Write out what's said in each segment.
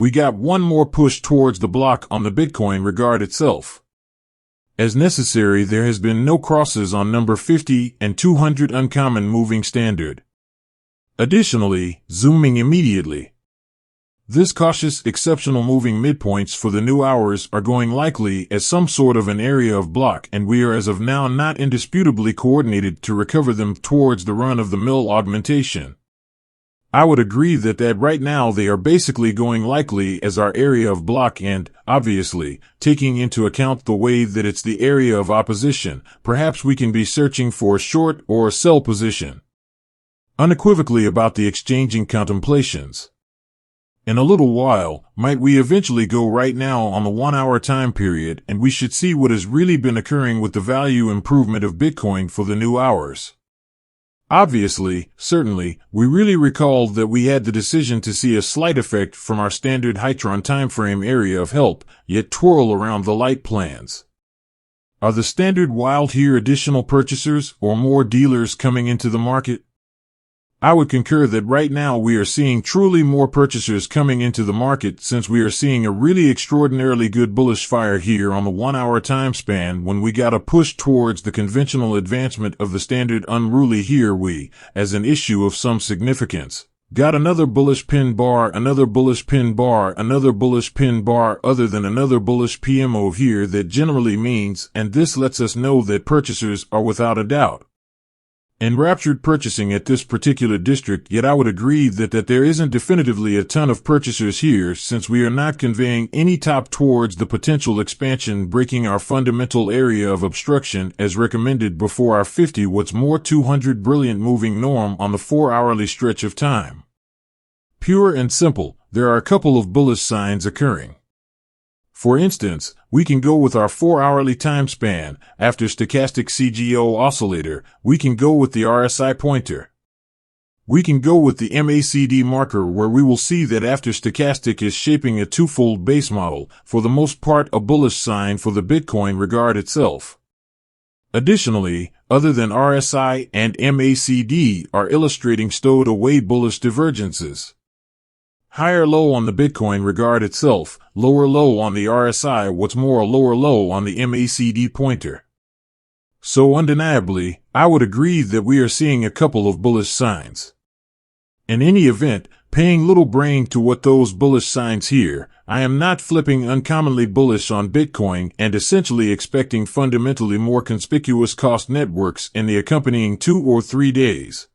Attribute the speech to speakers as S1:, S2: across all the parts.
S1: We got one more push towards the block on the Bitcoin regard itself. As necessary, there has been no crosses on number 50 and 200 uncommon moving standard. Additionally, zooming immediately. This cautious, exceptional moving midpoints for the new hours are going likely as some sort of an area of block, and we are as of now not indisputably coordinated to recover them towards the run-of-the-mill augmentation. I would agree that right now they are basically going likely as our area of block and, obviously, taking into account the way that it's the area of opposition, perhaps we can be searching for a short or a sell position. Unequivocally about the exchanging contemplations. In a little while, might we eventually go right now on the 1 hour time period, and we should see what has really been occurring with the value improvement of Bitcoin for the new hours. Obviously, certainly, we really recalled that we had the decision to see a slight effect from our standard Hytron timeframe area of help, yet twirl around the light plans. Are the standard wild here additional purchasers or more dealers coming into the market? I would concur that right now we are seeing truly more purchasers coming into the market, since we are seeing a really extraordinarily good bullish fire here on the 1 hour time span when we got a push towards the conventional advancement of the standard unruly. Here we, as an issue of some significance, got another bullish pin bar, another bullish pin bar, another bullish pin bar, other than another bullish PMO here that generally means, and this lets us know that purchasers are without a doubt enraptured purchasing at this particular district, yet I would agree that there isn't definitively a ton of purchasers here, since we are not conveying any top towards the potential expansion breaking our fundamental area of obstruction as recommended before our 50 what's more 200 brilliant moving norm on the 4 hourly stretch of time. Pure and simple, there are a couple of bullish signs occurring. For instance, we can go with our 4 hourly time span. After stochastic CGO oscillator, we can go with the RSI pointer. We can go with the MACD marker, where we will see that after stochastic is shaping a twofold base model, for the most part a bullish sign for the Bitcoin regard itself. Additionally, other than RSI and MACD are illustrating stowed away bullish divergences. Higher low on the Bitcoin regard itself, lower low on the RSI, what's more a lower low on the MACD pointer. So undeniably, I would agree that we are seeing a couple of bullish signs. In any event, paying little brain to what those bullish signs here, I am not flipping uncommonly bullish on Bitcoin and essentially expecting fundamentally more conspicuous cost networks in the accompanying 2 or 3 days.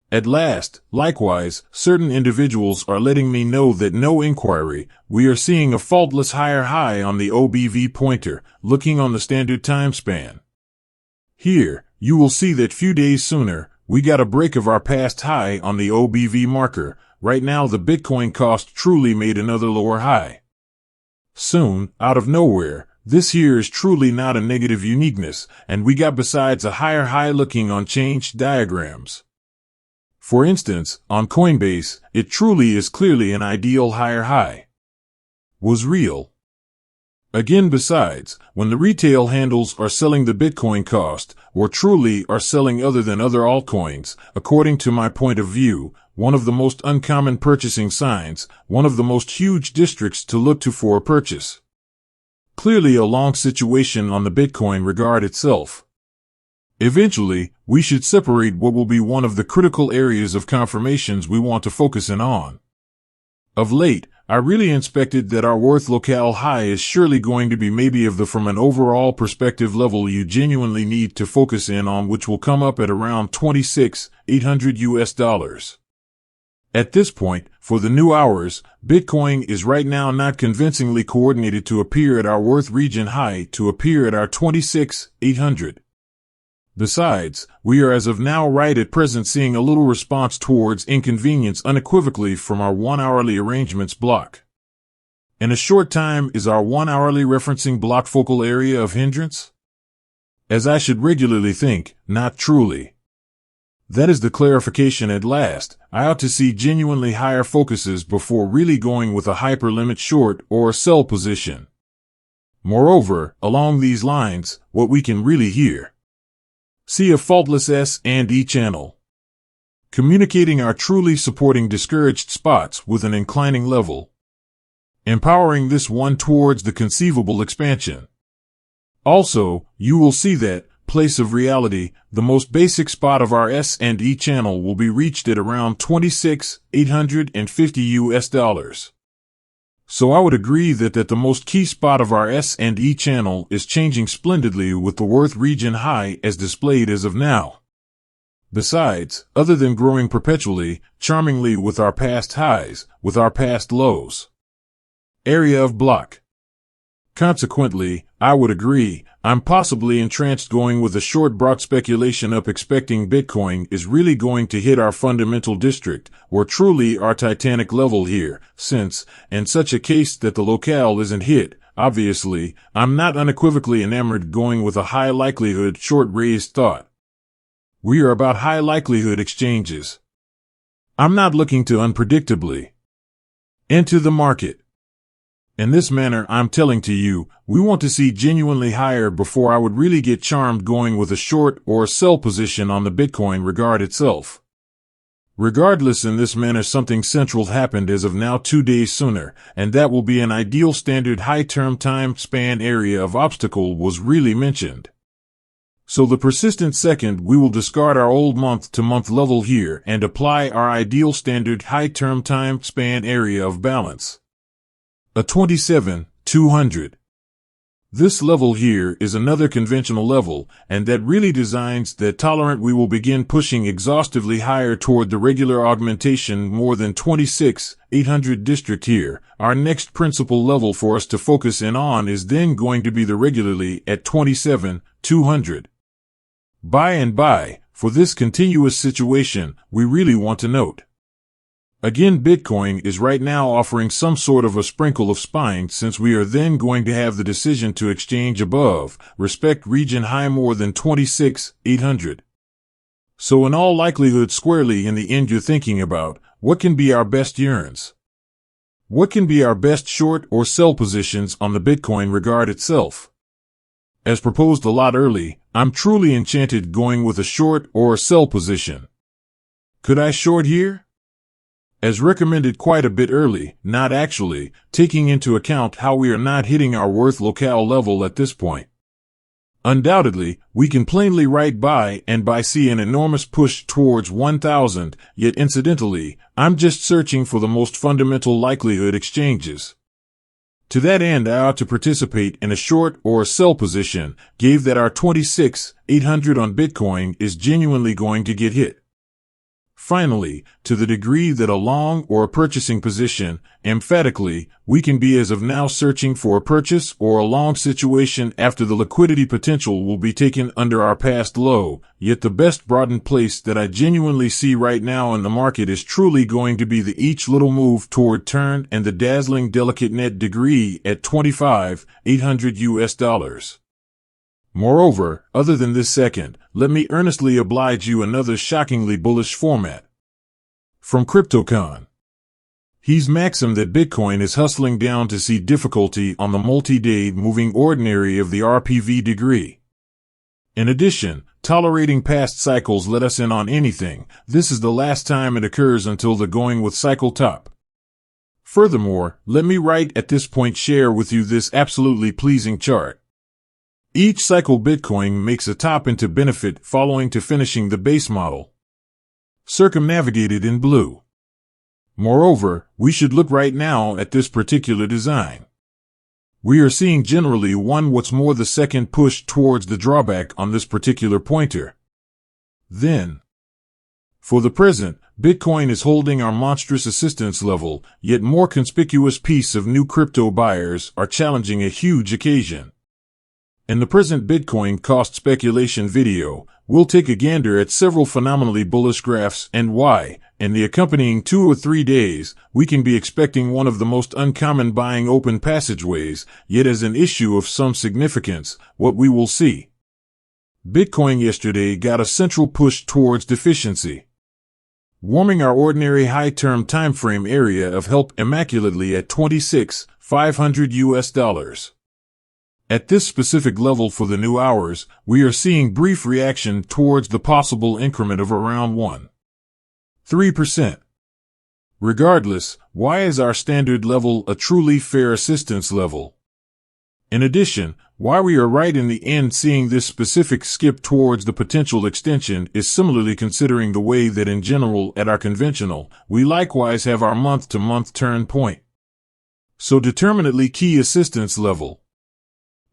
S1: At last, likewise, certain individuals are letting me know that no inquiry, we are seeing a faultless higher high on the OBV pointer, looking on the standard time span. Here, you will see that few days sooner, we got a break of our past high on the OBV marker. Right now the Bitcoin cost truly made another lower high. Soon, out of nowhere, this here is truly not a negative uniqueness, and we got besides a higher high looking on changed diagrams. For instance, on Coinbase, it truly is clearly an ideal higher high. Was real. Again, besides, when the retail handles are selling the Bitcoin cost, or truly are selling other than other altcoins, according to my point of view, one of the most uncommon purchasing signs, one of the most huge districts to look to for a purchase. Clearly a long situation on the Bitcoin regard itself. Eventually, we should separate what will be one of the critical areas of confirmations we want to focus in on. Of late, I really inspected that our worth locale high is surely going to be maybe of the from an overall perspective level you genuinely need to focus in on, which will come up at around 26,800 US. At this point, for the new hours, Bitcoin is right now not convincingly coordinated to appear at our worth region high to appear at our 26,800. Besides, we are as of now right at present seeing a little response towards inconvenience unequivocally from our 1 hourly arrangements block. In a short time is our 1 hourly referencing block focal area of hindrance? As I should regularly think, not truly. That is the clarification at last. I ought to see genuinely higher focuses before really going with a hyperlimit short or a sell position. Moreover, along these lines, what we can really hear. See a faultless S and E channel. Communicating our truly supporting discouraged spots with an inclining level. empowering this one towards the conceivable expansion. Also, you will see that, place of reality, the most basic spot of our S&E channel will be reached at around $26,850. So I would agree that the most key spot of our S&E channel is changing splendidly with the worth region high as displayed as of now. Besides, other than growing perpetually, charmingly with our past highs, with our past lows. Area of block. Consequently, I would agree, I'm possibly entranced going with a short broad speculation up expecting Bitcoin is really going to hit our fundamental district, or truly our Titanic level here, since, in such a case that the locale isn't hit, obviously, I'm not unequivocally enamored going with a high likelihood short raised thought. We are about high likelihood exchanges. I'm not looking to unpredictably enter the market. In this manner, I'm telling to you, we want to see genuinely higher before I would really get charmed going with a short or a sell position on the Bitcoin regard itself. Regardless, in this manner something central happened as of now 2 days sooner, and that will be an ideal standard high-term time span area of obstacle was really mentioned. So the persistent second, we will discard our old month-to-month level here and apply our ideal standard high-term time span area of balance. A 27,200. This level here is another conventional level, and that really designs that tolerant we will begin pushing exhaustively higher toward the regular augmentation more than 26,800 district here. Our next principal level for us to focus in on is then going to be the regularly at 27,200. By and by, for this continuous situation, we really want to note. Again, Bitcoin is right now offering some sort of a sprinkle of spine since we are then going to have the decision to exchange above, respect region high more than 26,800. So in all likelihood squarely in the end you're thinking about, what can be our best yearns? What can be our best short or sell positions on the Bitcoin regard itself? As proposed a lot early, I'm truly enchanted going with a short or a sell position. Could I short here? As recommended quite a bit early, not actually, taking into account how we are not hitting our worth locale level at this point. Undoubtedly, we can plainly right by and by see an enormous push towards 1,000, yet incidentally, I'm just searching for the most fundamental likelihood exchanges. To that end, I ought to participate in a short or a sell position, gave that our 26,800 on Bitcoin is genuinely going to get hit. Finally, to the degree that a long or a purchasing position, emphatically, we can be as of now searching for a purchase or a long situation after the liquidity potential will be taken under our past low, yet the best broadened place that I genuinely see right now in the market is truly going to be the each little move toward turn and the dazzling delicate net degree at 25,800 US. Moreover, other than this second, let me earnestly oblige you another shockingly bullish format. From CryptoCon. He's maximed that Bitcoin is hustling down to see difficulty on the multi-day moving ordinary of the RPV degree. In addition, tolerating past cycles let us in on anything. This is the last time it occurs until the going with cycle top. Furthermore, let me right at this point share with you this absolutely pleasing chart. Each cycle Bitcoin makes a top into benefit following to finishing the base model, circumnavigated in blue. Moreover, we should look right now at this particular design. We are seeing generally what's more the second push towards the drawback on this particular pointer. Then, for the present, Bitcoin is holding our monstrous assistance level, yet more conspicuous piece of new crypto buyers are challenging a huge occasion. In the present Bitcoin cost speculation video, we'll take a gander at several phenomenally bullish graphs and why, in the accompanying 2 or 3 days, we can be expecting one of the most uncommon buying open passageways, yet as an issue of some significance, what we will see. Bitcoin yesterday got a central push towards deficiency, warming our ordinary high-term timeframe area of help immaculately at 26,500 US. At this specific level for the new hours, we are seeing brief reaction towards the possible increment of around 1.3%. Regardless, why is our standard level a truly fair assistance level? In addition, why we are right in the end seeing this specific skip towards the potential extension is similarly considering the way that in general at our conventional, we likewise have our month-to-month turn point. So determinately key assistance level.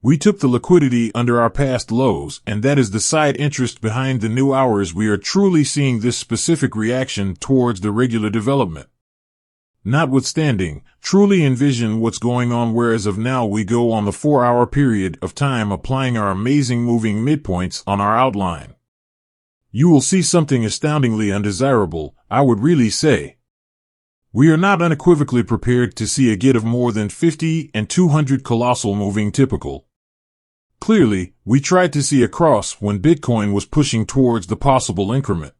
S1: We took the liquidity under our past lows, and that is the side interest behind the new hours. We are truly seeing this specific reaction towards the regular development. Notwithstanding, truly envision what's going on, whereas of now we go on the 4-hour period of time applying our amazing moving midpoints on our outline. You will see something astoundingly undesirable, I would really say. We are not unequivocally prepared to see a get of more than 50 and 200 colossal moving typical. Clearly, we tried to see a cross when Bitcoin was pushing towards the possible increment.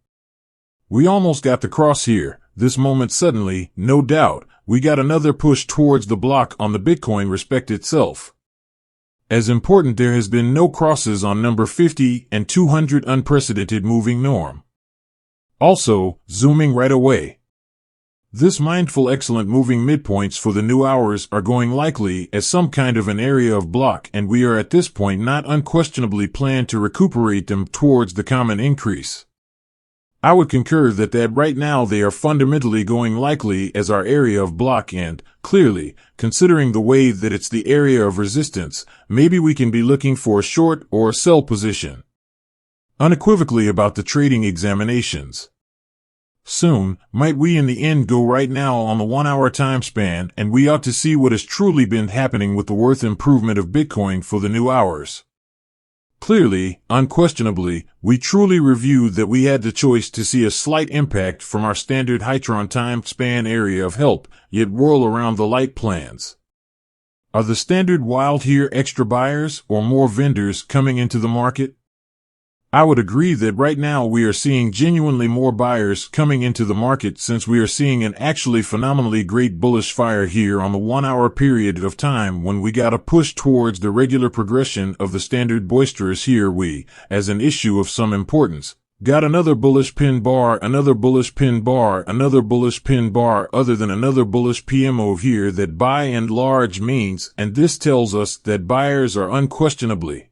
S1: We almost got the cross here. This moment suddenly, no doubt, we got another push towards the block on the Bitcoin respect itself. As important, there has been no crosses on number 50 and 200 unprecedented moving norm. Also, zooming right away. This mindful excellent moving midpoints for the new hours are going likely as some kind of an area of block, and we are at this point not unquestionably plan to recuperate them towards the common increase. I would concur that right now they are fundamentally going likely as our area of block, and, clearly, considering the way that it's the area of resistance, maybe we can be looking for a short or a sell position. Unequivocally about the trading examinations. Soon, might we in the end go right now on the 1-hour time span, and we ought to see what has truly been happening with the worth improvement of Bitcoin for the new hours. Clearly, unquestionably, we truly reviewed that we had the choice to see a slight impact from our standard Hytron time span area of help, yet whirl around the light plans. Are the standard wild here extra buyers or more vendors coming into the market? I would agree that right now we are seeing genuinely more buyers coming into the market, since we are seeing an actually phenomenally great bullish fire here on the 1-hour period of time when we got a push towards the regular progression of the standard boisterous. Here we, as an issue of some importance, got another bullish pin bar, another bullish pin bar, another bullish pin bar, other than another bullish PMO here that by and large means, and this tells us that buyers are unquestionably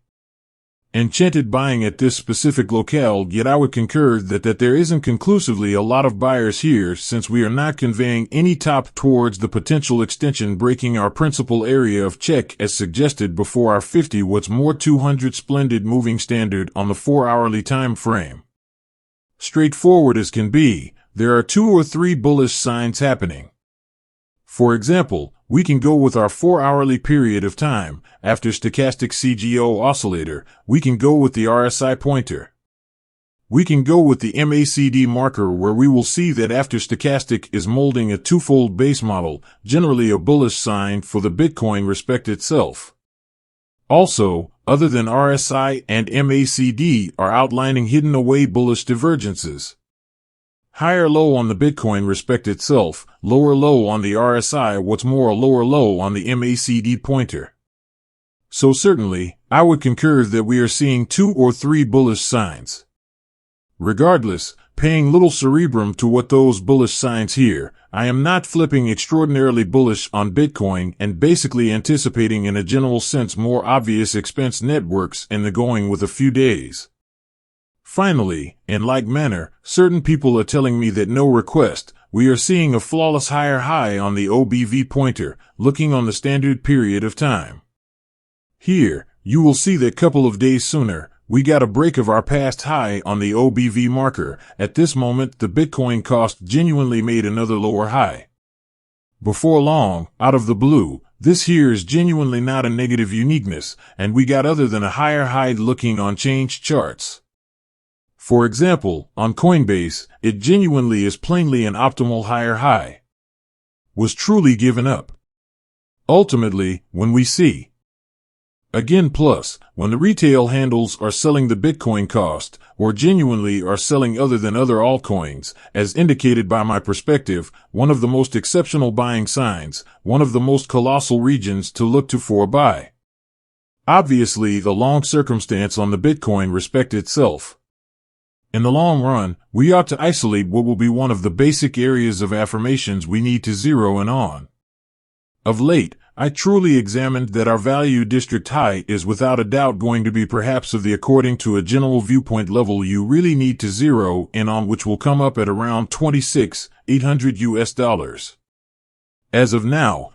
S1: enchanted buying at this specific locale, yet I would concur that there isn't conclusively a lot of buyers here, since we are not conveying any top towards the potential extension breaking our principal area of check as suggested before our 50 what's more 200 splendid moving standard on the 4-hourly time frame. Straightforward as can be, there are 2 or 3 bullish signs happening. For example, we can go with our 4-hourly period of time. After stochastic CGO oscillator, we can go with the RSI pointer. We can go with the MACD marker, where we will see that after stochastic is molding a twofold base model, generally a bullish sign for the Bitcoin respect itself. Also, other than RSI and MACD are outlining hidden away bullish divergences. Higher low on the Bitcoin respect itself, lower low on the RSI, what's more a lower low on the MACD pointer. So certainly, I would concur that we are seeing 2 or 3 bullish signs. Regardless, paying little cerebrum to what those bullish signs here, I am not flipping extraordinarily bullish on Bitcoin and basically anticipating in a general sense more obvious expense networks in the going with a few days. Finally, in like manner, certain people are telling me that no request, we are seeing a flawless higher high on the OBV pointer, looking on the standard period of time. Here, you will see that couple of days sooner, we got a break of our past high on the OBV marker. At this moment, the Bitcoin cost genuinely made another lower high. Before long, out of the blue, this here is genuinely not a negative uniqueness, and we got other than a higher high looking on changed charts. For example, on Coinbase, it genuinely is plainly an optimal higher high. Was truly given up. Ultimately, when we see again plus, when the retail handles are selling the Bitcoin cost, or genuinely are selling other than other altcoins, as indicated by my perspective, one of the most exceptional buying signs, one of the most colossal regions to look to for a buy. Obviously, the long circumstance on the Bitcoin respect itself. In the long run, we ought to isolate what will be one of the basic areas of affirmations we need to zero in on. Of late, I truly examined that our value district high is without a doubt going to be perhaps of the according to a general viewpoint level you really need to zero in on, which will come up at around $26,800 US. As of now,